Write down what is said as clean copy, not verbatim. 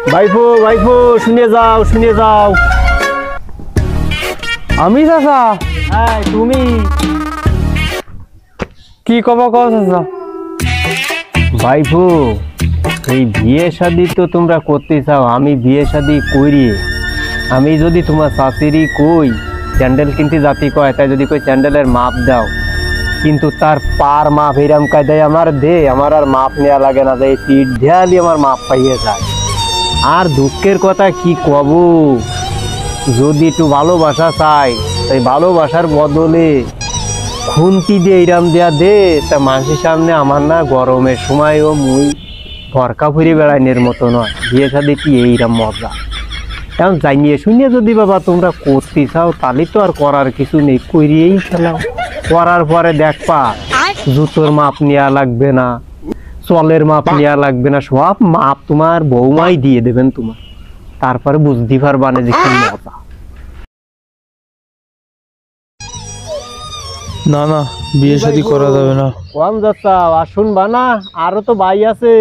ভাইপো ভাইপো শুনে যাও। আমি চাচা হ্যাঁ তুমি কি কব কও চাচা? ভাইপো এই বিয়ে শাদী তো তোমরা করতে চাও, আমি বিয়ে শাদী করি। আমি যদি তোমার শাশুড়ি কই স্যান্ডেল কিনতে জাতি কয়, তাই যদি কই স্যান্ডেলের মাপ দাও, কিন্তু তার পার মাপ এরম কায়দায় আমার দে, আমার আর মাপ নেওয়া লাগে না, যাই সিট ঢেয়ালি আমার মাপ পাইয়ে যায়। আর দুঃখের কথা কি কব, যদি একটু ভালোবাসা চাই, তাই ভালোবাসার বদলে খুন্তি দিয়ে এইরাম দেয়া দে, তা মানুষের সামনে আমার না গরমের সময়ও মুই ভরকা ফুরি বেড়াইনের মতো নয়। বিয়ে শাদী কি এইরাম মজা। এখন জানিয়ে শুনিয়ে যদি বাবা তোমরা করতে চাও, তাহলে তো আর করার কিছু নেই, করিয়েই ফেলাও। করার পরে দেখবা জুতোর মাপ নেওয়া লাগবে না, চলের মাপ নেওয়া লাগবে না, সব মাপ তোমার বৌমাই দিয়ে দেবেন তোমার। তারপরে বুঝতে পারবা না যে কি মজা। না না, বিয়ে শাদী করা যাবে না। কম যাচ্ছা আর শুনবা না, আরো তো ভাই আছে।